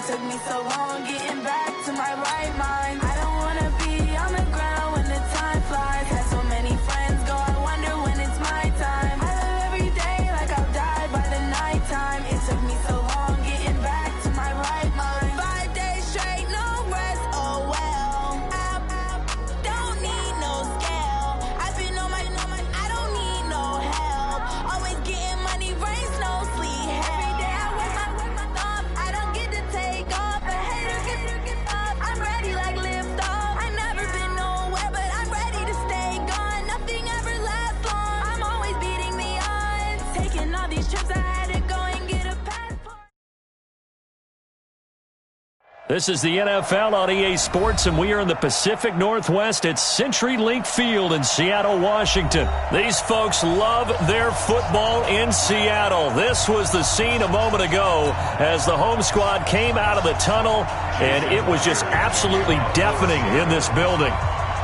took me so long getting back to my right mind. I don't wanna be on the ground when the time flies. Had so many friends go, I wonder when it's my time. I live every day like I'll die by the nighttime. It took me so long getting back to my right mind. 5 days straight, no rest, oh well. I don't need no scale. I've been on my, I don't need no help. Always getting money, rains, no sleep. Every day I work my thumb. I don't get to take off. A hater get up. I'm ready like lift off. I never been nowhere, but I'm ready to stay gone. Nothing ever lasts long. I'm always beating the odds. Taking all these trips, I had to go and get a passport. This is the NFL on EA Sports, and we are in the Pacific Northwest at CenturyLink Field in Seattle, Washington. These folks love their football in Seattle. This was the scene a moment ago as the home squad came out of the tunnel, and it was just absolutely deafening in this building.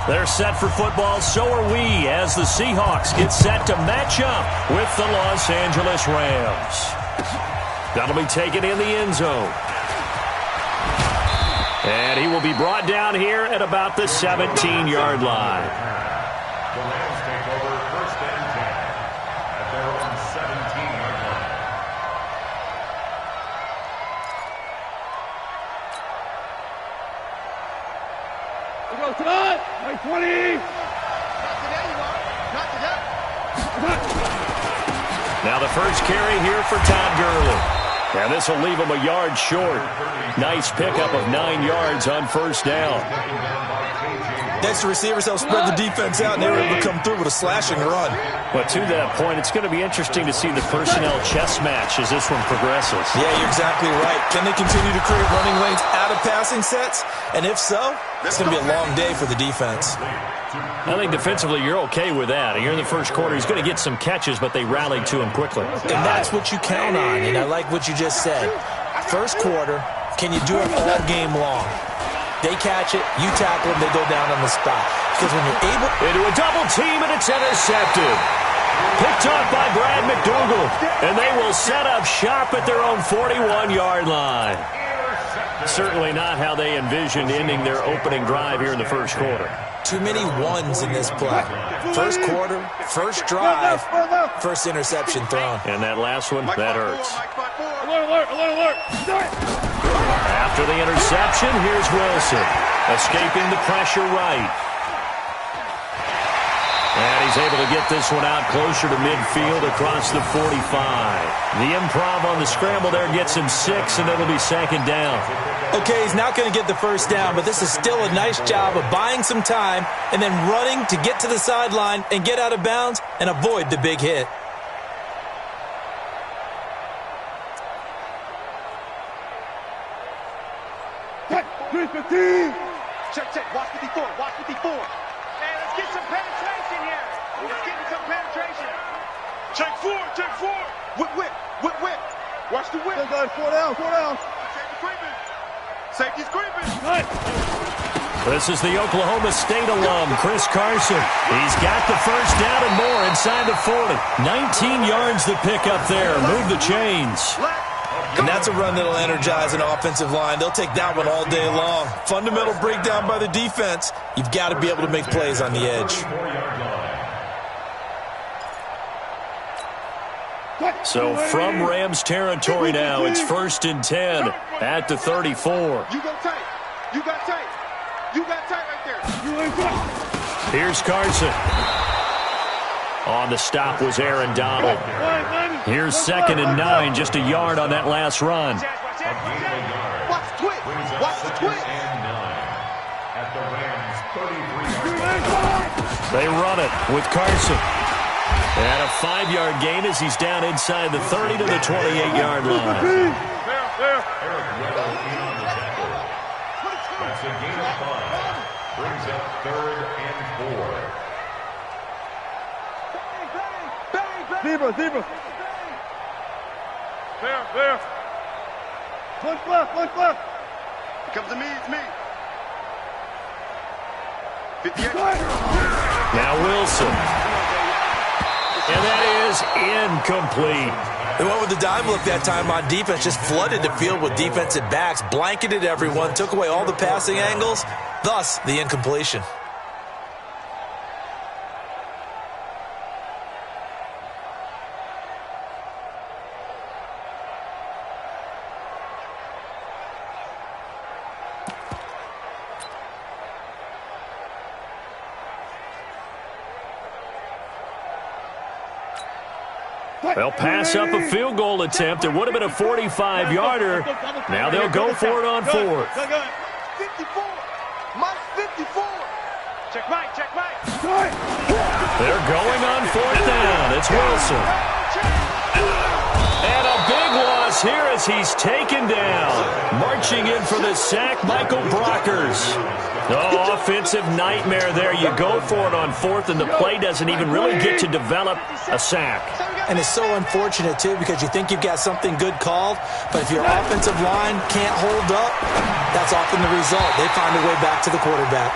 They're set for football, so are we, as the Seahawks get set to match up with the Los Angeles Rams. That'll be taken in the end zone. And he will be brought down here at about the 17-yard line. The Rams take over first and 10 at their own 17-yard line. We go tonight. 20. Not today, you are. Not today. Now the first carry here for Todd Gurley. And this will leave him a yard short. Nice pickup of 9 yards on first down. Next, the receivers help spread the defense out, and they were able to come through with a slashing run. But to that point, it's going to be interesting to see the personnel chess match as this one progresses. Yeah, you're exactly right. Can they continue to create running lanes out of passing sets? And if so, it's going to be a long day for the defense. I think defensively you're okay with that. Here in the first quarter, he's going to get some catches, but they rallied to him quickly. And that's what you count on, and I like what you just said. First quarter, can you do it all game long? They catch it, you tackle them, they go down on the spot. Because when you're able... Into a double team, and it's intercepted. Picked off by Brad McDougal, and they will set up shop at their own 41-yard line. Certainly not how they envisioned ending their opening drive here in the first quarter. Too many ones in this play. First quarter, first drive, first interception thrown. And that last one, that hurts. Alert, alert, alert. After the interception, here's Wilson. Escaping the pressure right. And he's able to get this one out closer to midfield across the 45. The improv on the scramble there gets him 6, and it'll be second down. Okay, he's not going to get the first down, but this is still a nice job of buying some time and then running to get to the sideline and get out of bounds and avoid the big hit. Check. Watch 54. Watch 54. Hey, let's get some penetration here. Let's get some penetration. Check four. Whip. Watch the whip. Four down. Safety's creeping. This is the Oklahoma State alum, Chris Carson. He's got the first down and more inside the 40. 19 yards to pick up there. Move the chains. And that's a run that'll energize an offensive line. They'll take that one all day long. Fundamental breakdown by the defense. You've got to be able to make plays on the edge. So from Rams territory now, it's first and 10 at the 34. You got tight right there. Here's Carson. On the stop was Aaron Donald. Here's second and 9, just a yard on that last run. Watch the twitch. At the Rams 33-yard line. They run it with Carson. And a 5-yard gain as he's down inside the 30 to the 28-yard line. Eric Weddle in on the tackle. That's a gain of 5. Brings up 3rd and 4. Zebra. Fair. Push left. Comes to me, it's me. 58. Now Wilson. And that is incomplete. They went with the dime look that time on defense, just flooded the field with defensive backs, blanketed everyone, took away all the passing angles, thus the incompletion. They'll pass up a field goal attempt. It would have been a 45-yarder. Now they'll go for it on fourth. 54. Mike 54. Check right, check right. They're going on fourth down. It's Wilson. And a big loss here as he's taken down. Marching in for the sack, Michael Brockers. Oh, offensive nightmare there. You go for it on fourth, and the play doesn't even really get to develop a sack. And it's so unfortunate, too, because you think you've got something good called, but if your offensive line can't hold up, that's often the result. They find a way back to the quarterback.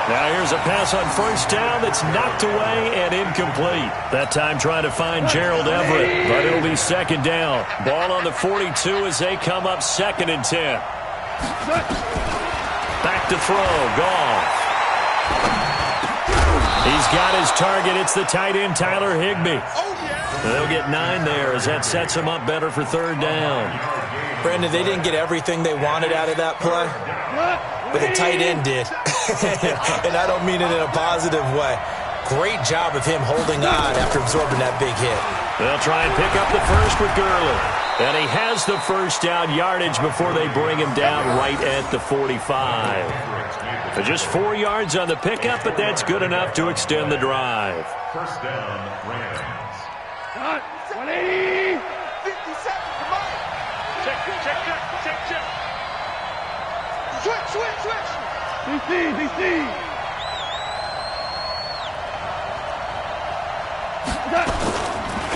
Now here's a pass on first down that's knocked away and incomplete. That time trying to find Gerald Everett, but it'll be second down. Ball on the 42 as they come up 2nd and 10. Back to throw, Goff. He's got his target. It's the tight end, Tyler Higbee. They'll get 9 there as that sets them up better for third down. Brandon, they didn't get everything they wanted out of that play, but the tight end did. And I don't mean it in a positive way. Great job of him holding on after absorbing that big hit. They'll try and pick up the first with Gurley. And he has the first down yardage before they bring him down right at the 45. So just 4 yards on the pickup, but that's good enough to extend the drive. First down, Rams. 180. 57, come on. Check. Switch. DC.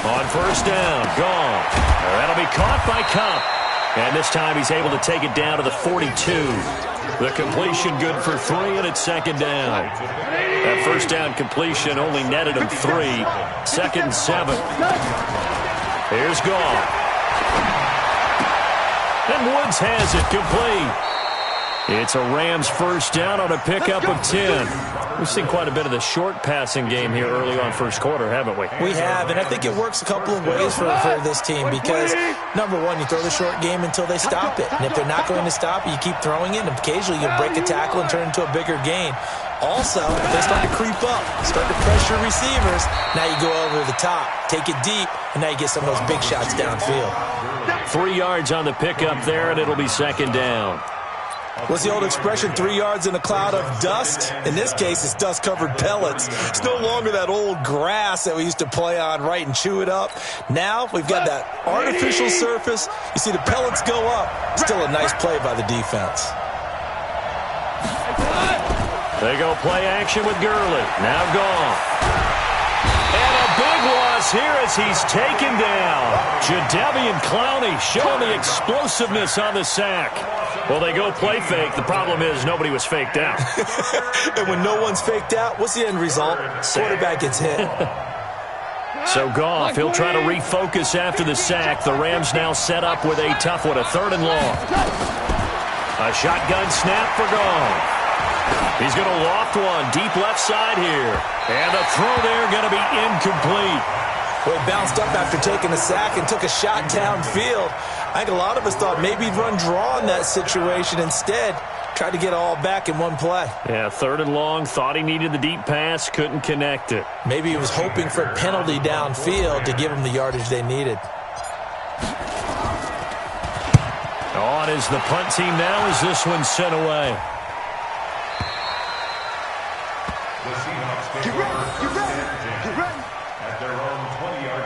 On first down, gone. That'll be caught by Cup. And this time he's able to take it down to the 42. The completion good for 3, and it's second down. That first down completion only netted him 3. 2nd and 7. Here's Goff. And Woods has it complete. It's a Rams first down on a pickup of 10. We've seen quite a bit of the short passing game here early on first quarter, haven't we? We have, and I think it works a couple of ways for this team because, number one, you throw the short game until they stop it. And if they're not going to stop it, you keep throwing it, and occasionally you break a tackle and turn it into a bigger gain. Also, if they start to creep up, start to pressure receivers, now you go over the top, take it deep, and now you get some of those big shots downfield. 3 yards on the pickup there, and it'll be second down. What's the old expression, 3 yards in a cloud of dust? In this case, it's dust-covered pellets. It's no longer that old grass that we used to play on, right, and chew it up. Now we've got that artificial surface. You see the pellets go up. Still a nice play by the defense. They go play action with Gurley. Now gone. And a big loss here as he's taken down. Jadeveon Clowney showing the explosiveness on the sack. Well, they go play fake. The problem is nobody was faked out. And when no one's faked out, what's the end result? Quarterback gets hit. So Goff, he'll try to refocus after the sack. The Rams now set up with a tough one, a 3rd and long. A shotgun snap for Goff. He's going to loft one deep left side here. And the throw there going to be incomplete. Well, he bounced up after taking a sack and took a shot downfield. I think a lot of us thought maybe he'd run draw in that situation. Instead, tried to get it all back in one play. Yeah, 3rd and long. Thought he needed the deep pass. Couldn't connect it. Maybe he was hoping for a penalty downfield to give him the yardage they needed. On is the punt team now as this one's sent away. The Seahawks take Get ready. at their own 20-yard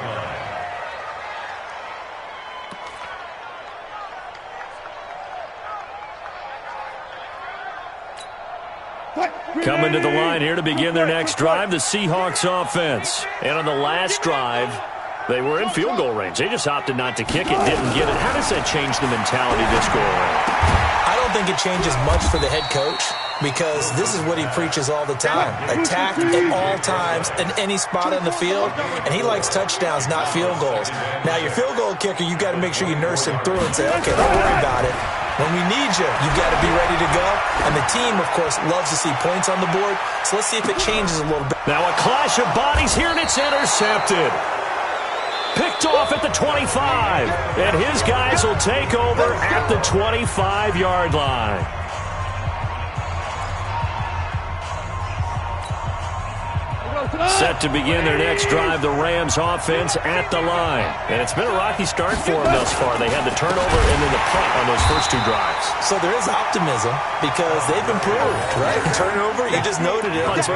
line. Coming to the line here to begin their next drive, the Seahawks offense. And on the last drive, they were in field goal range. They just opted not to kick it, didn't get it. How does that change the mentality this go around? I don't think it changes much for the head coach because this is what he preaches all the time. Attack at all times in any spot on the field, and he likes touchdowns, not field goals. Now, your field goal kicker, you got to make sure you nurse him through and say, okay, don't worry about it. When we need you, you've got to be ready to go. And the team, of course, loves to see points on the board. So let's see if it changes a little bit. Now a clash of bodies here, and it's intercepted. Picked off at the 25. And his guys will take over at the 25-yard line. Set to begin their next drive, the Rams offense at the line. And it's been a rocky start for them thus far. They had the turnover and then the punt on those first two drives. So there is optimism because they've improved, right? Turnover, you just noted it. Punt's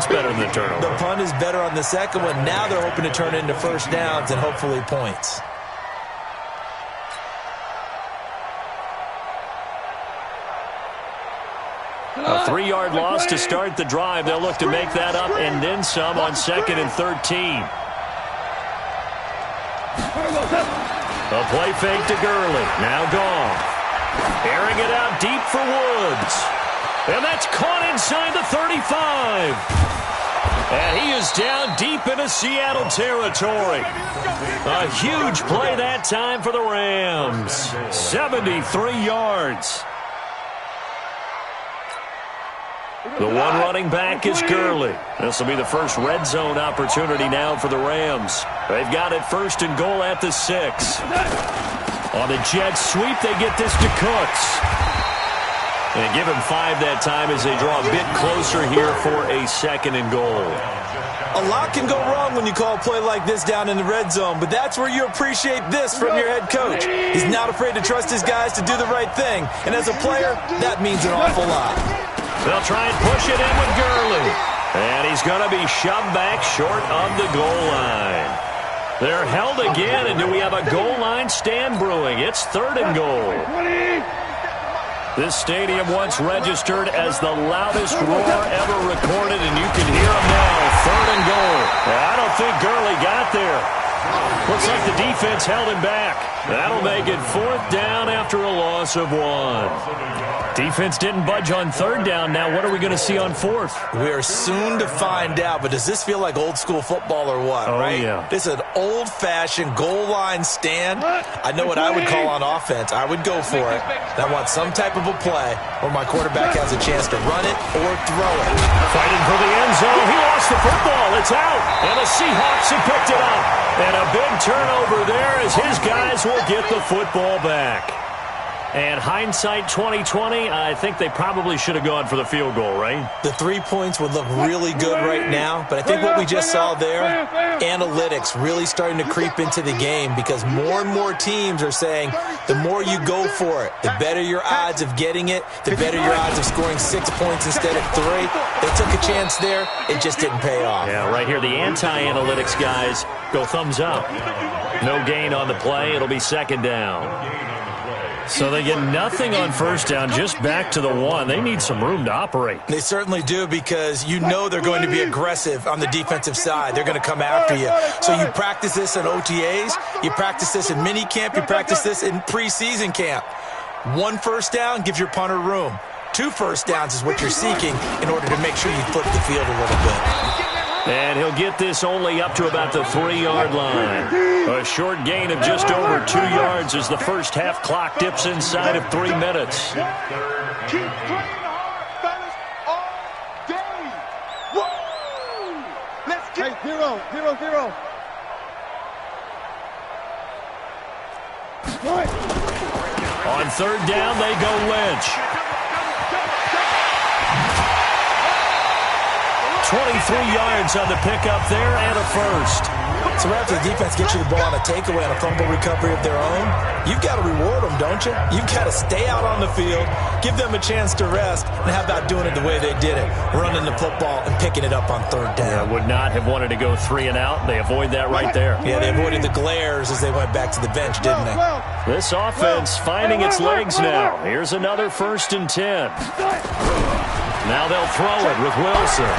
better than the turnover. The punt is better on the second one. Now they're hoping to turn it into first downs and hopefully points. A 3-yard loss to start the drive. They'll look to make that up and then some on 2nd and 13. A play fake to Gurley. Now gone. Airing it out deep for Woods. And that's caught inside the 35. And he is down deep into Seattle territory. A huge play that time for the Rams. 73 yards. The one running back is Gurley. This will be the first red zone opportunity now for the Rams. They've got it 1st and goal at the 6. On the jet sweep, they get this to Cooks. And give him 5 that time as they draw a bit closer here for a 2nd and goal. A lot can go wrong when you call a play like this down in the red zone, but that's where you appreciate this from your head coach. He's not afraid to trust his guys to do the right thing. And as a player, that means an awful lot. They'll try and push it in with Gurley. And he's going to be shoved back short of the goal line. They're held again, and do we have a goal line stand brewing? It's 3rd and goal. This stadium once registered as the loudest roar ever recorded, and you can hear him now. 3rd and goal. I don't think Gurley got there. Looks like the defense held him back. That'll make it 4th down after a loss of 1. Defense didn't budge on 3rd down. Now what are we going to see on 4th? We are soon to find out, but does this feel like old school football or what, right? Yeah. This is an old-fashioned goal line stand. I know what I would call on offense. I would go for it. And I want some type of a play where my quarterback has a chance to run it or throw it. Fighting for the end zone. He lost the football. It's out. And the Seahawks have picked it up. And a big turnover there as his guys will get the football back. And hindsight 2020, I think they probably should have gone for the field goal, right? The 3 points would look really good right now, but I think what we just saw there, analytics really starting to creep into the game because more and more teams are saying the more you go for it, the better your odds of getting it, the better your odds of scoring 6 points instead of 3. They took a chance there. It just didn't pay off. Yeah, right here, the anti-analytics guys go thumbs up. No gain on the play. It'll be 2nd down. So they get nothing on 1st down, just back to the 1. They need some room to operate. They certainly do because you know they're going to be aggressive on the defensive side. They're going to come after you. So you practice this in OTAs, you practice this in mini camp, you practice this in preseason camp. 1 1st down gives your punter room. 2 1st downs is what you're seeking in order to make sure you flip the field a little bit. And he'll get this only up to about the 3-yard line. A short gain of just over 2 yards as the first half clock dips inside of 3 minutes. Keep playing hard, fellas, all day. Woo! Let's get 0-0-0. On 3rd down, they go Lynch. 23 yards on the pickup there and a 1st. So after the defense gets you the ball on a takeaway on a fumble recovery of their own, you've got to reward them, don't you? You've got to stay out on the field, give them a chance to rest, and how about doing it the way they did it, running the football and picking it up on 3rd down. Would not have wanted to go 3 and out. They avoid that right there. Yeah, they avoided the glares as they went back to the bench, didn't they? This offense finding its legs now. Here's another 1st and 10. Now they'll throw it with Wilson.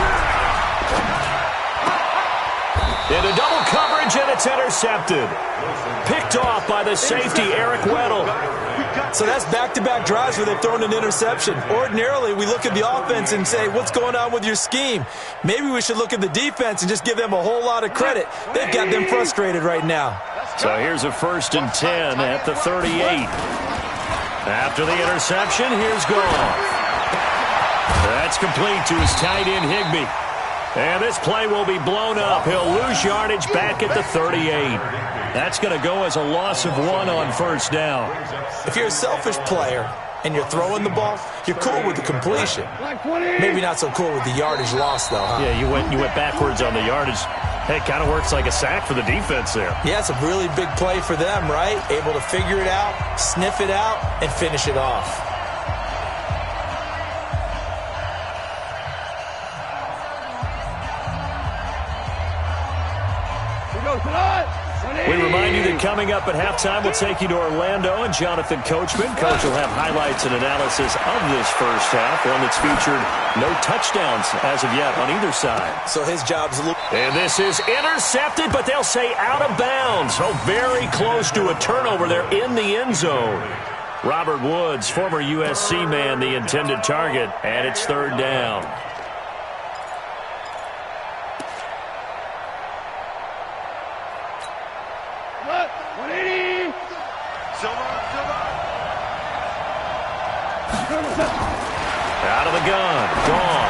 Into double coverage, and it's intercepted. Picked off by the safety, Eric Weddle. So that's back-to-back drives where they've thrown an interception. Ordinarily, we look at the offense and say, what's going on with your scheme? Maybe we should look at the defense and just give them a whole lot of credit. They've got them frustrated right now. So here's a 1st and 10 at the 38. After the interception, here's Goff. That's complete to his tight end, Higbee. And this play will be blown up. He'll lose yardage back at the 38. That's going to go as a loss of 1 on 1st down. If you're a selfish player and you're throwing the ball, you're cool with the completion. Maybe not so cool with the yardage loss, though, huh? Yeah, you went backwards on the yardage. Hey, it kind of works like a sack for the defense there. Yeah, it's a really big play for them, right? Able to figure it out, sniff it out, and finish it off. We remind you that coming up at halftime, we'll take you to Orlando and Jonathan Coachman. Coach will have highlights and analysis of this first half, one that's featured no touchdowns as of yet on either side. So his job's a little... And this is intercepted, but they'll say out of bounds. Oh, very close to a turnover there in the end zone. Robert Woods, former USC man, the intended target, and it's 3rd down. Out of the gun, Goff.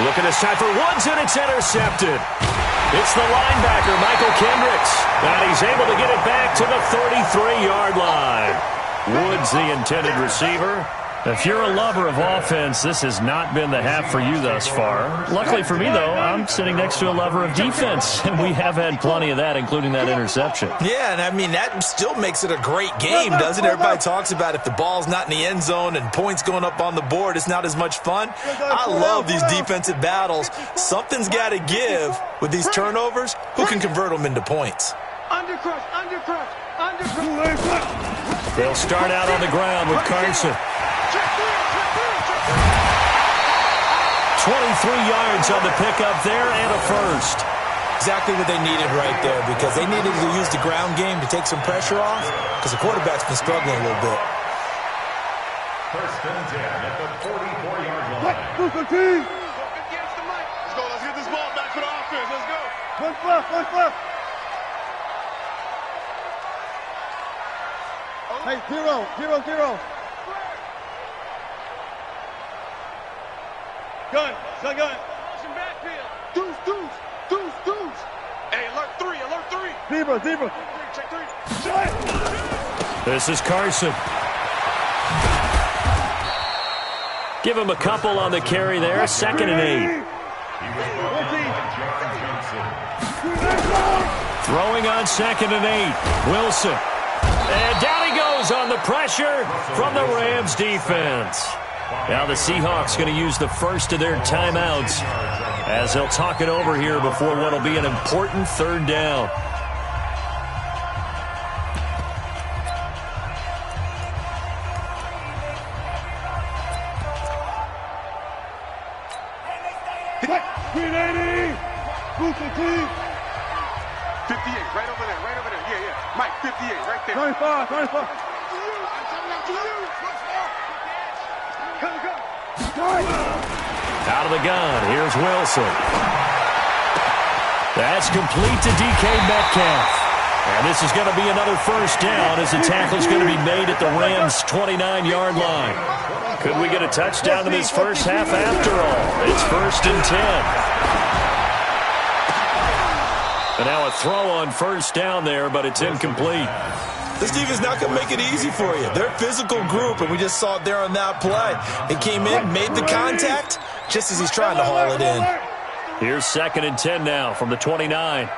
Looking this time for Woods, and it's intercepted. It's the linebacker, Michael Kendricks, and he's able to get it back to the 33-yard line. Woods, the intended receiver. If you're a lover of offense, this has not been the half for you thus far. Luckily for me, though, I'm sitting next to a lover of defense, and we have had plenty of that, including that interception. Yeah, and I mean, that still makes it a great game, doesn't it? Everybody talks about if the ball's not in the end zone and points going up on the board, it's not as much fun. I love these defensive battles. Something's got to give with these turnovers. Who can convert them into points? Undercrush, undercrush, undercrush. They'll start out on the ground with Carson. 23 yards on the pickup there and a first. Exactly what they needed right there, because they needed to use the ground game to take some pressure off, because the quarterback's been struggling a little bit. 1st and 10 at the 44-yard line. Let's go, let's get this ball back for the offense. Let's go. One flip. Hey, 0-0-0. Gun. Motion backfield. Deuce. Hey, alert 3. Zebra. Check 3. This is Carson. Give him a couple on the carry there. 2nd and 8. Throwing on 2nd and 8. Wilson. And down he goes on the pressure from the Rams defense. Now the Seahawks going to use the first of their timeouts as they'll talk it over here before what will be an important 3rd down. Booster team. 58, right over there. Yeah. Mike, 58, right there. 25. Out of the gun, here's Wilson. That's complete to DK Metcalf. And this is going to be another 1st down as the tackle's going to be made at the Rams' 29-yard line. Could we get a touchdown in this first half after all? It's 1st and 10. And now a throw on 1st down there, but it's incomplete. This defense not going to make it easy for you. They're a physical group, and we just saw it there on that play. He came in, made the contact, just as he's trying to haul it in. Here's 2nd and 10 now from the 29.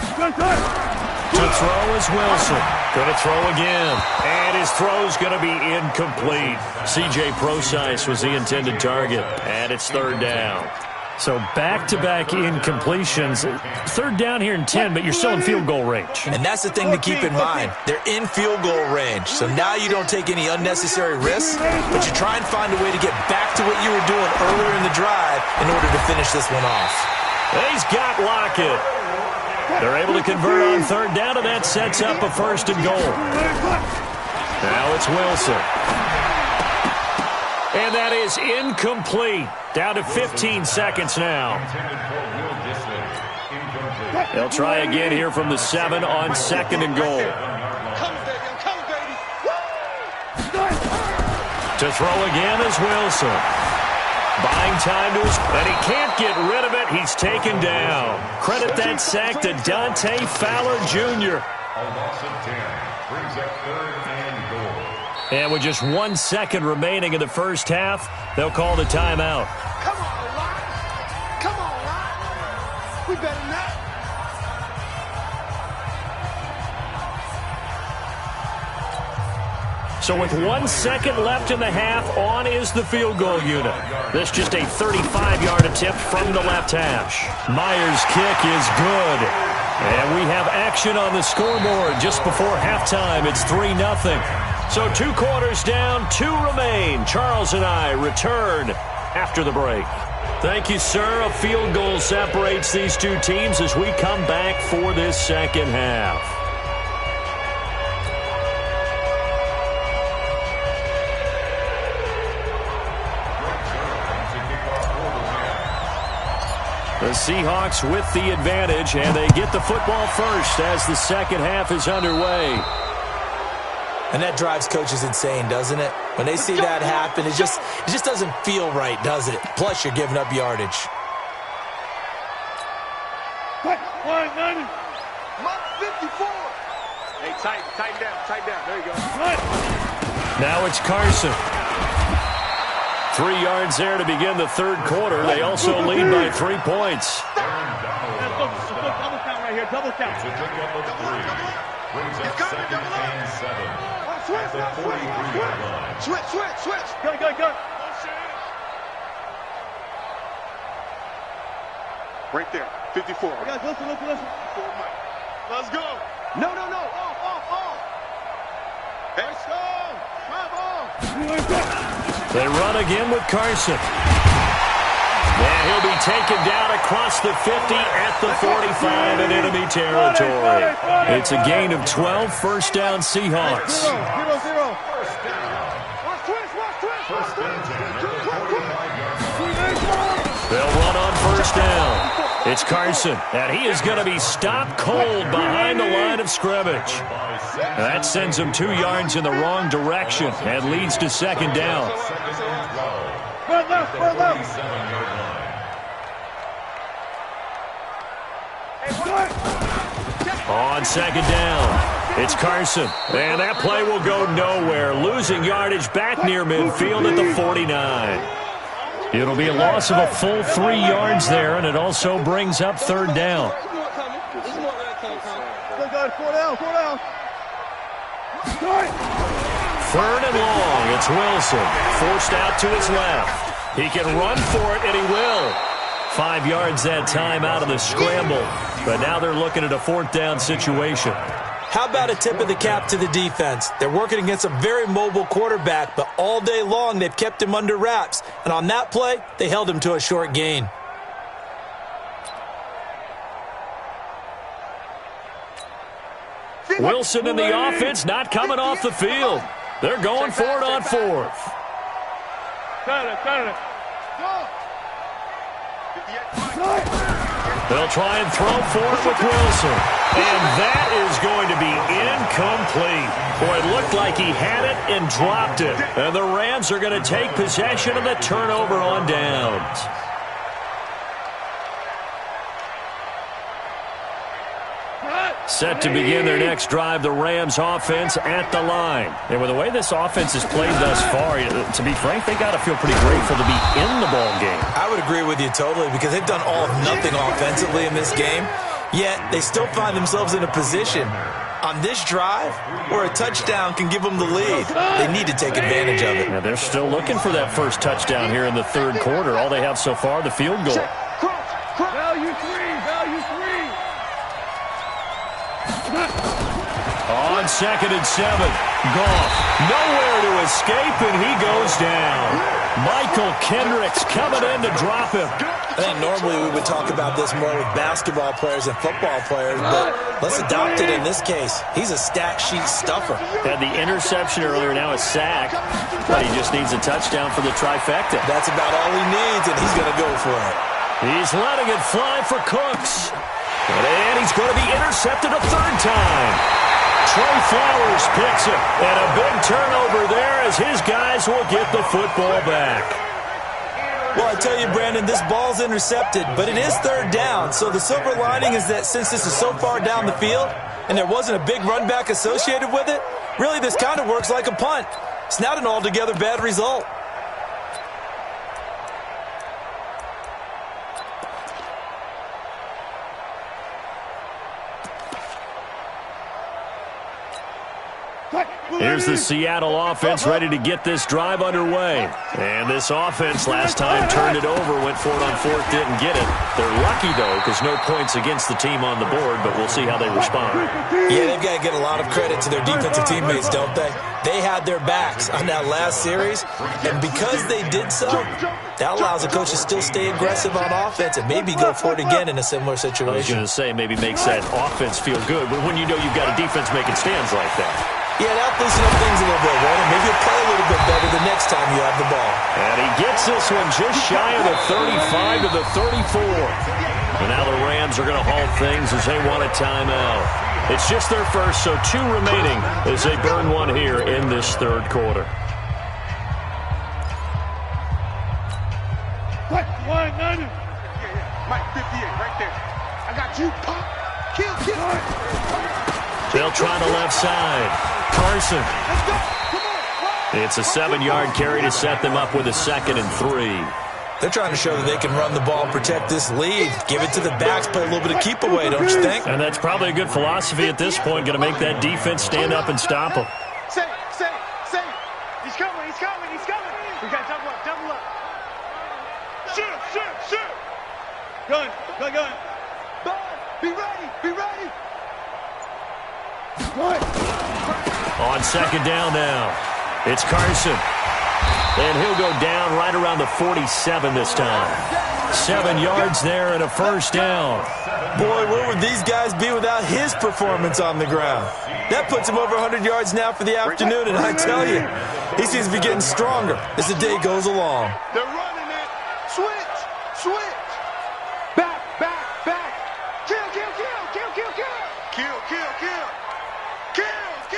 To throw is Wilson. Going to throw again. And his throw's going to be incomplete. C.J. Prosise was the intended target. And it's 3rd down. So back-to-back incompletions. 3rd down here in 10, but you're still in field goal range. And that's the thing to keep in mind. They're in field goal range. So now you don't take any unnecessary risks, but you try and find a way to get back to what you were doing earlier in the drive in order to finish this one off. He's got Lockett. They're able to convert on third down, and that sets up a 1st and goal. Now it's Wilson. And that is incomplete. Down to 15 seconds now. They'll try again here from the 7 on 2nd and goal. To throw again is Wilson. Buying time to his, and he can't get rid of it. He's taken down. Credit that sack to Dante Fowler Jr. A loss of 10 brings up 3rd and goal. And with just 1 second remaining in the first half, they'll call the timeout. Come on, Lon. Come on, Lon. We better than that. So with 1 second left in the half, on is the field goal unit. This just a 35-yard attempt from the left hash. Myers' kick is good. And we have action on the scoreboard just before halftime. It's 3-0. So 2 quarters down, 2 remain. Charles and I return after the break. Thank you, sir. A field goal separates these 2 teams as we come back for this second half. The Seahawks with the advantage, and they get the football first as the second half is underway. And that drives coaches insane, doesn't it? When they see that happen, it just doesn't feel right, does it? Plus, you're giving up yardage. 190. 54. Hey, tighten down. There you go. Now it's Carson. 3 yards there to begin the 3rd quarter. They also lead by 3 points. Double count right here. Double count. It's a pickup of 3. Brings up 2nd and 7. At the 43-yard line. Switch. Go. Right there. 54. Guys, listen. Let's go. No. Off. Let's go. They run again with Carson. And he'll be taken down across the 50 at the 45 in enemy territory. It's a gain of 12, 1st down Seahawks. 0-0. First and 10 at the 45-yard line. They'll run on 1st down. It's Carson, and he is going to be stopped cold behind the line of scrimmage. That sends him 2 yards in the wrong direction and leads to 2nd down. On 2nd down, it's Carson, and that play will go nowhere, losing yardage back near midfield at the 49. It'll be a loss of a full 3 yards there, and it also brings up 3rd down. 3rd and long, it's Wilson, forced out to his left. He can run for it, and he will. 5 yards that time out of the scramble, but now they're looking at a 4th down situation. How about a tip of the cap to the defense? They're working against a very mobile quarterback, but all day long they've kept him under wraps. And on that play, they held him to a short gain. Wilson and the offense not coming off the field. They're going for it on 4th. They'll try and throw for it with Wilson. And that is going to be incomplete. Boy, it looked like he had it and dropped it. And the Rams are going to take possession of the turnover on downs. Set to begin their next drive, the Rams offense at the line. And with the way this offense has played thus far, to be frank, they got to feel pretty grateful to be in the ball game. I would agree with you totally because they've done all of nothing offensively in this game, yet they still find themselves in a position on this drive where a touchdown can give them the lead. They need to take advantage of it. Now they're still looking for that first touchdown here in the 3rd quarter. All they have so far, the field goal. Value 3. On 2nd and 7. Goff, nowhere to escape, and he goes down. Michael Kendricks coming in to drop him. I think normally we would talk about this more with basketball players and football players, but let's adopt it in this case. He's a stat sheet stuffer. Had the interception earlier, now a sack, but he just needs a touchdown for the trifecta. That's about all he needs, and he's going to go for it. He's letting it fly for Cooks. And he's going to be intercepted a third time. Trey Flowers picks it, and a big turnover there as his guys will get the football back. Well, I tell you, Brandon, this ball's intercepted, but it is third down. So the silver lining is that since this is so far down the field and there wasn't a big run back associated with it, really this kind of works like a punt. It's not an altogether bad result. Here's the Seattle offense ready to get this drive underway. And this offense last time turned it over, went for it on fourth, didn't get it. They're lucky, though, because no points against the team on the board, but we'll see how they respond. Yeah, they've got to get a lot of credit to their defensive teammates, don't they? They had their backs on that last series, and because they did so, that allows the coach to still stay aggressive on offense and maybe go for it again in a similar situation. I was going to say maybe makes that offense feel good, but when you know you've got a defense making stands like that. Yeah, that'll loosen up things a little bit, right? Maybe you'll play a little bit better the next time you have the ball. And he gets this one just shy of the 35 to the 34. And now the Rams are going to halt things as they want a timeout. It's just their first, so 2 remaining as they burn one here in this third quarter. Mike 58, right there. I got you, pop. Kill. They'll try the left side. Carson. It's a 7-yard carry to set them up with a 2nd and 3. They're trying to show that they can run the ball and protect this lead. Give it to the backs, play a little bit of keep away, don't you think? And that's probably a good philosophy at this point. Going to make that defense stand up and stop them. Say. He's coming. We got to double up. Shoot. Gun. Ball, be ready. On 2nd down now, it's Carson. And he'll go down right around the 47 this time. 7 yards there and a first down. Boy, where would these guys be without his performance on the ground? That puts him over 100 yards now for the afternoon, and I tell you, he seems to be getting stronger as the day goes along. They're running it. Switch. Back. Kill.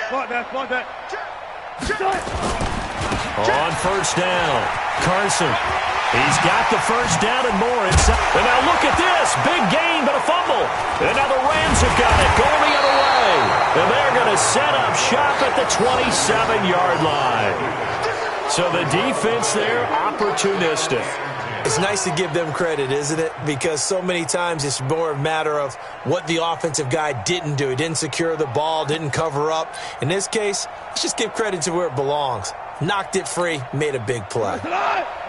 Come on, that. On first down, Carson. He's got the first down and more. And now look at this. Big gain, but a fumble. And now the Rams have got it. Going the other way. And they're going to set up shop at the 27-yard line. So the defense there, opportunistic. It's nice to give them credit, isn't it? Because so many times it's more a matter of what the offensive guy didn't do. He didn't secure the ball, didn't cover up. In this case, let's just give credit to where it belongs. Knocked it free, made a big play.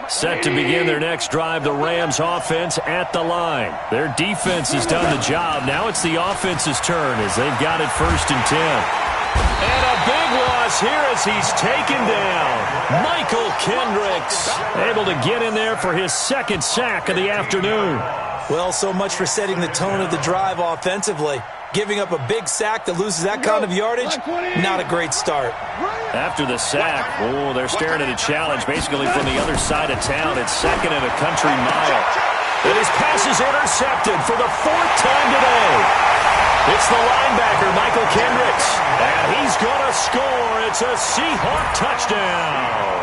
Set to begin their next drive, the Rams offense at the line. Their defense has done the job. Now it's the offense's turn as they've got it 1st and 10. And a big loss here as he's taken down. Michael Kendricks able to get in there for his 2nd sack of the afternoon. Well, so much for setting the tone of the drive offensively. Giving up a big sack that loses that kind of yardage, not a great start. After the sack, they're staring at a challenge basically from the other side of town. It's 2nd and a country mile. And his pass is intercepted for the 4th time today. It's the linebacker, Michael Kendricks, and he's going to score. It's a Seahawk touchdown.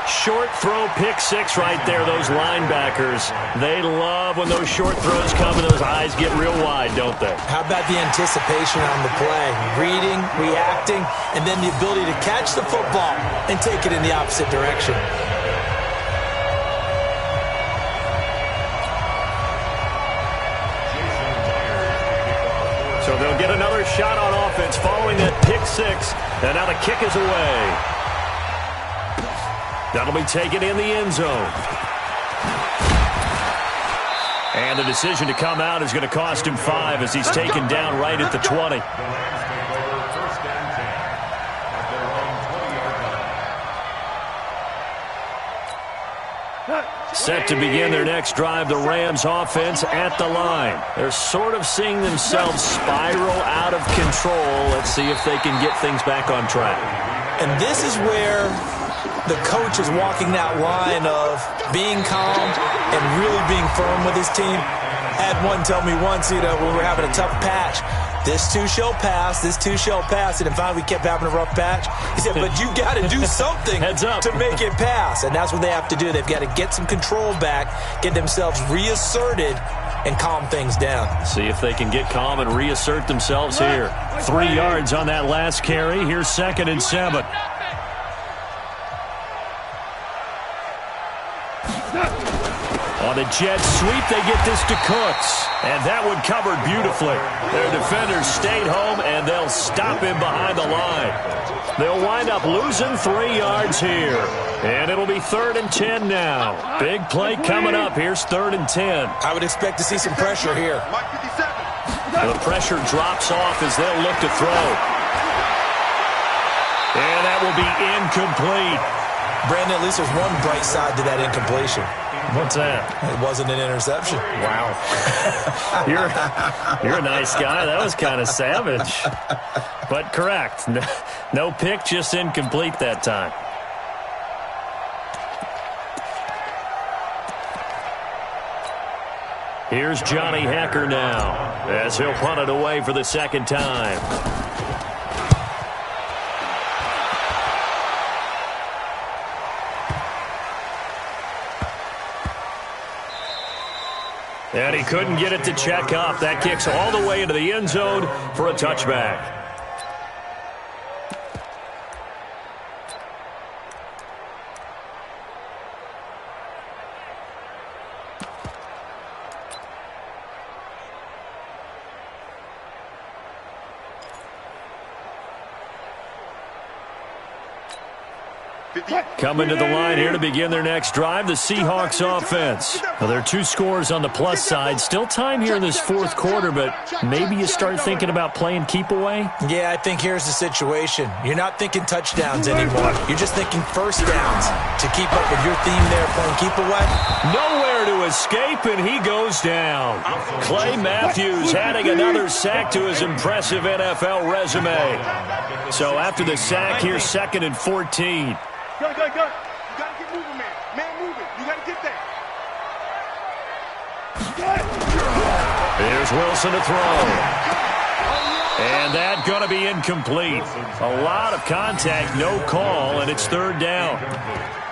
Short throw, pick 6 right there, those linebackers. They love when those short throws come and those eyes get real wide, don't they? How about the anticipation on the play? Reading, reacting, and then the ability to catch the football and take it in the opposite direction. So they'll get another shot on offense following that pick 6. And now the kick is away. That'll be taken in the end zone. And the decision to come out is going to cost him 5 as he's taken down right at the 20. Set to begin their next drive, the Rams offense at the line. They're sort of seeing themselves spiral out of control. Let's see if they can get things back on track. And this is where the coach is walking that line of being calm and really being firm with his team. I had one tell me once, when we were having a tough patch, this too shall pass, this too shall pass. And finally, we kept having a rough patch. He said, but you got to do something to make it pass. And that's what they have to do. They've got to get some control back, get themselves reasserted, and calm things down. See if they can get calm and reassert themselves here. 3 yards on that last carry. Here's 2nd and 7. On a jet sweep, they get this to Cooks. And that one covered beautifully. Their defenders stayed home, and they'll stop him behind the line. They'll wind up losing 3 yards here. And it'll be 3rd and 10 now. Big play coming up. Here's 3rd and 10. I would expect to see some pressure here. The pressure drops off as they'll look to throw. And that will be incomplete. Brandon, at least there's one bright side to that incompletion. What's that? It wasn't an interception. Wow. You're a nice guy. That was kind of savage. But correct. No pick, just incomplete that time. Here's Johnny Hacker now as he'll punt it away for the 2nd time. And he couldn't get it to check up. That kicks all the way into the end zone for a touchback. Coming to the line here to begin their next drive, the Seahawks offense. Well, there are 2 scores on the plus side. Still time here in this 4th quarter, but maybe you start thinking about playing keep away? Yeah, I think here's the situation. You're not thinking touchdowns anymore. You're just thinking first downs to keep up with your theme there, playing keep away. Nowhere to escape, and he goes down. Clay Matthews adding another sack to his impressive NFL resume. So after the sack, here's 2nd and 14. Go. You got to get moving, man. Man moving. You got to get there. Here's Wilson to throw. And that's going to be incomplete. A lot of contact, no call, and it's 3rd down.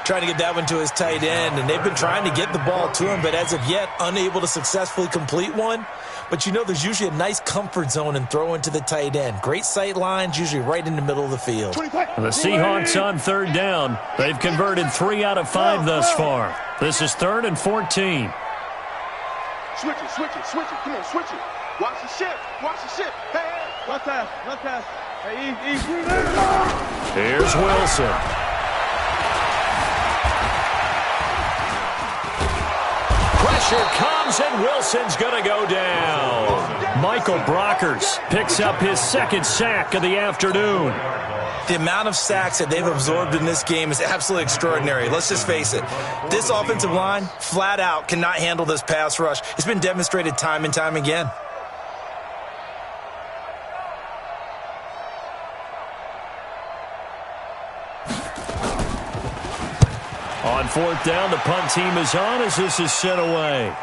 Trying to get that one to his tight end, and they've been trying to get the ball to him, but as of yet, unable to successfully complete one. But there's usually a nice comfort zone in throwing to the tight end. Great sight lines, usually right in the middle of the field. The Seahawks on 3rd down. They've converted 3 out of 5 thus far. This is 3rd and 14. Switch it. Come on, switch it. Watch the shift. Hey. One pass. Hey, easy. Here's Wilson. Pressure comes, and Wilson's going to go down. Michael Brockers picks up his 2nd sack of the afternoon. The amount of sacks that they've absorbed in this game is absolutely extraordinary. Let's just face it. This offensive line, flat out, cannot handle this pass rush. It's been demonstrated time and time again. On 4th down, the punt team is on as this is sent away.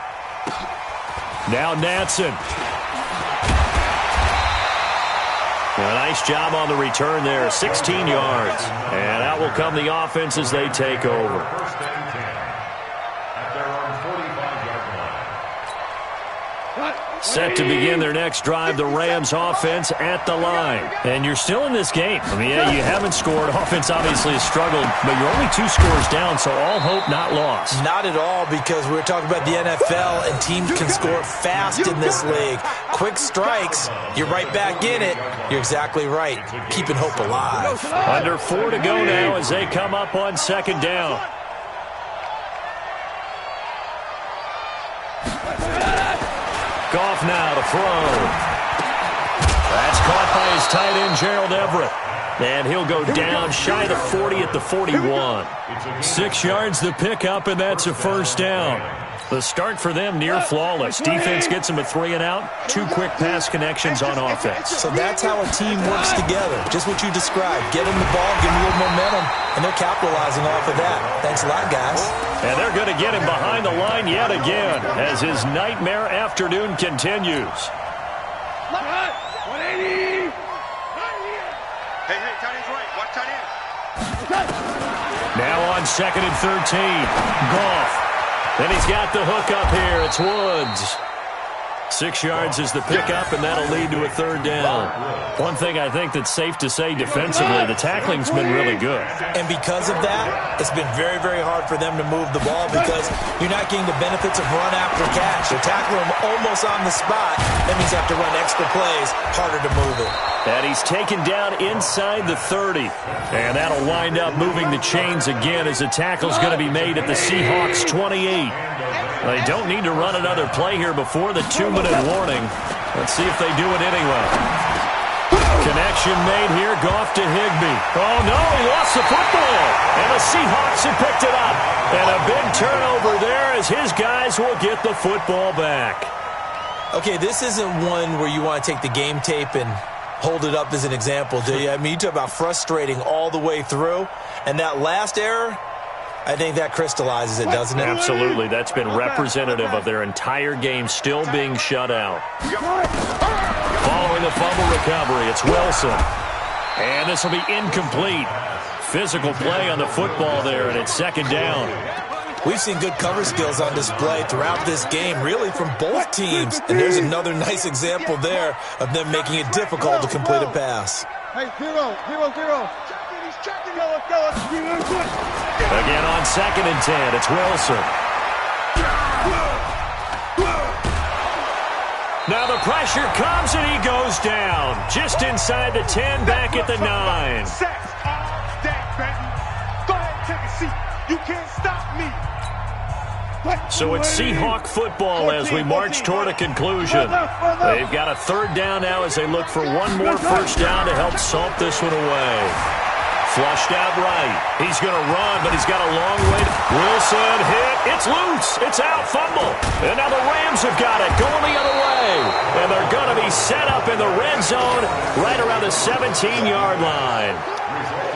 Now Natson. A nice job on the return there, 16 yards. And out will come the offense as they take over. First and 10 at their own 45-yard line. Set to begin their next drive, the Rams offense at the line. And you're still in this game. I mean, yeah, you haven't scored. Offense obviously has struggled, but you're only 2 scores down, so all hope not lost. Not at all, because we were talking about the NFL, and teams can score fast in this league. Quick strikes, you're right back in it. You're exactly right. Keeping hope alive. Under 4 to go now as they come up on 2nd down. Goff now to throw. That's caught by his tight end, Gerald Everett. And he'll go down shy of the 40 at the 41. 6 yards the pickup, and that's a first down. The start for them near flawless. Defense gets them a 3 and out. 2 quick pass connections on offense. So that's how a team works together. Just what you described. Get them the ball, give them a little momentum, and they're capitalizing off of that. Thanks a lot, guys. And they're going to get him behind the line yet again as his nightmare afternoon continues. 180. Hey, tight end's right. Watch tight end. Now on 2nd and 13. Goff. Then he's got the hook up here. It's Woods. 6 yards is the pickup, and that'll lead to a 3rd down. One thing I think that's safe to say defensively, the tackling's been really good. And because of that, it's been very, very hard for them to move the ball because you're not getting the benefits of run after catch. They're tackling them almost on the spot. That means you have to run extra plays, harder to move it. And he's taken down inside the 30. And that'll wind up moving the chains again as the tackle's going to be made at the Seahawks 28. They don't need to run another play here before the 2-minute warning. Let's see if they do it anyway. Connection made here. Goff to Higbee. Oh, no, he lost the football. And the Seahawks have picked it up. And a big turnover there as his guys will get the football back. Okay, this isn't one where you want to take the game tape and hold it up as an example, do you? I mean, you talk about frustrating all the way through. And that last error, I think that crystallizes it, doesn't it? Absolutely. That's been representative of their entire game still being shut out. Following the fumble recovery, it's Wilson. And this will be incomplete. Physical play on the football there, and it's 2nd down. We've seen good cover skills on display throughout this game, really from both teams. And there's another nice example there of them making it difficult to complete a pass. Hey, 0, 0, 0. Again on 2nd and 10, it's Wilson. Now the pressure comes and he goes down. Just inside the 10, back at the 9. Go ahead, take a seat. You can't stop me. So it's Seahawk football as we march toward a conclusion. They've got a 3rd down now as they look for one more first down to help salt this one away. Flushed out right. He's going to run, but he's got a long way. Wilson hit. It's loose. It's out. Fumble. And now the Rams have got it. Going the other way. And they're going to be set up in the red zone right around the 17-yard line.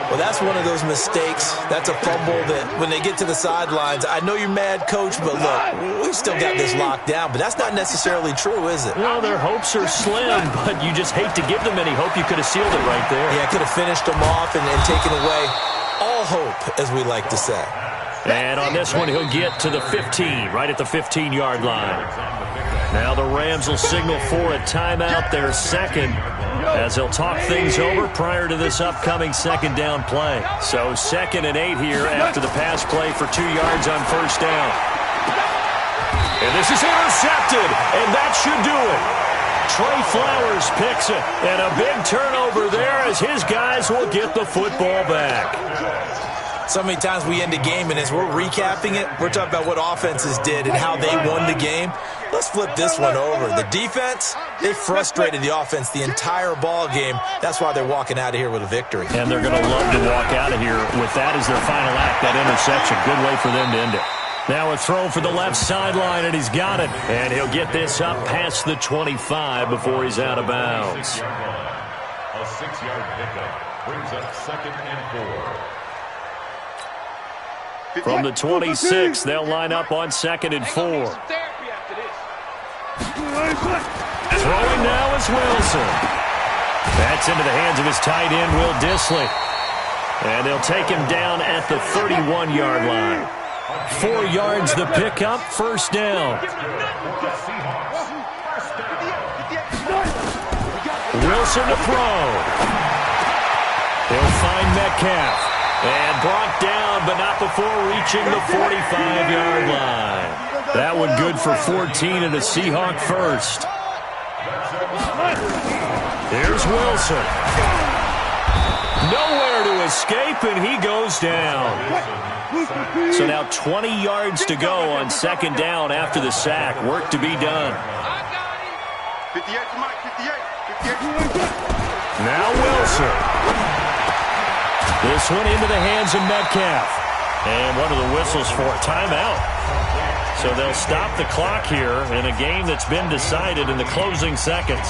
Well, that's one of those mistakes. That's a fumble that when they get to the sidelines, I know you're mad, Coach, but look, we've still got this locked down. But that's not necessarily true, is it? Well, their hopes are slim, but you just hate to give them any hope. You could have sealed it right there. Yeah, could have finished them off and taken away all hope, as we like to say. And on this one, he'll get to the 15, right at the 15-yard line. Now the Rams will signal for a timeout, their 2nd, as they'll talk things over prior to this upcoming 2nd down play. So 2nd and 8 here after the pass play for 2 yards on first down. And this is intercepted, and that should do it. Trey Flowers picks it, and a big turnover there as his guys will get the football back. So many times we end a game, and as we're recapping it, we're talking about what offenses did and how they won the game. Let's flip this one over. The defense, they frustrated the offense the entire ball game. That's why they're walking out of here with a victory. And they're going to love to walk out of here with that as their final act, that interception. Good way for them to end it. Now a throw for the left sideline, and he's got it. And he'll get this up past the 25 before he's out of bounds. A 6-yard pickup brings up 2nd and 4. From the 26, they'll line up on 2nd and 4. Throwing now is Wilson. That's into the hands of his tight end, Will Dissly. And they'll take him down at the 31-yard line. 4 yards the pickup, first down. Wilson to throw. He'll find Metcalf. And brought down, but not before reaching the 45-yard line. That one good for 14 and a Seahawk first. Here's Wilson. Nowhere to escape, and he goes down. So now 20 yards to go on 2nd down after the sack. Work to be done. 58 to Mike, 58. Now Wilson. This one into the hands of Metcalf. And one of the whistles for a timeout. So they'll stop the clock here in a game that's been decided in the closing seconds.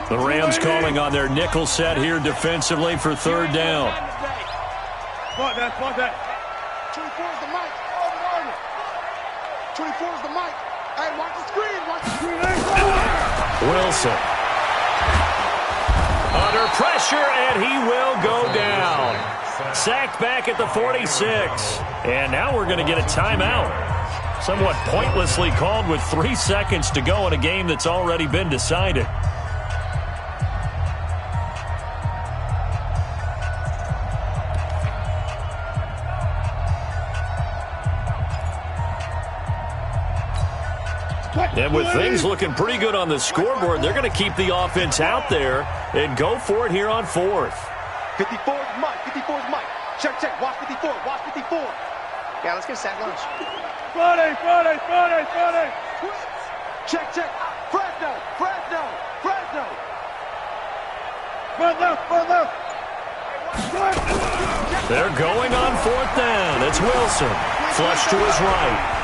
The Rams calling on their nickel set here defensively for third down. Spot that, spot that. 24 is the mic. Oh, no. 24 is the mic. Hey, watch the screen, watch the screen. Wilson. Under pressure, and he will go down. Sacked back at the 46. And now we're going to get a timeout. Somewhat pointlessly called with 3 seconds to go in a game that's already been decided. And with things looking pretty good on the scoreboard, they're going to keep the offense out there and go for it here on fourth. 54 is Mike. 54 is Mike. Check, check. Watch 54. Watch 54. Yeah, let's get sack lunch. Friday. Check, check. Fresno. Front left. They're going on fourth down. It's Wilson. Flush to his right.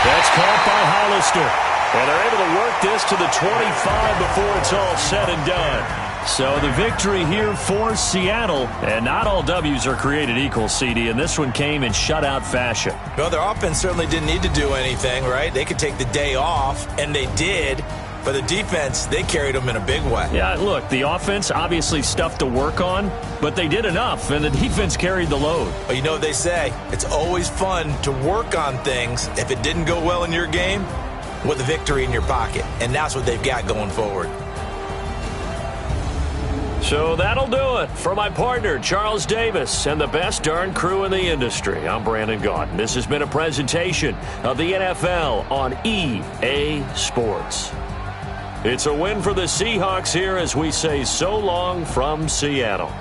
That's caught by Hollister. And they're able to work this to the 25 before it's all said and done. So the victory here for Seattle. And not all W's are created equal, CD, and this one came in shutout fashion. Well, their offense certainly didn't need to do anything, right? They could take the day off, and they did. But the defense, they carried them in a big way. Yeah, look, the offense, obviously stuff to work on, but they did enough, and the defense carried the load. Well, you know what they say. It's always fun to work on things if it didn't go well in your game with a victory in your pocket. And that's what they've got going forward. So that'll do it for my partner, Charles Davis, and the best darn crew in the industry. I'm Brandon Gaudin. This has been a presentation of the NFL on EA Sports. It's a win for the Seahawks here as we say so long from Seattle.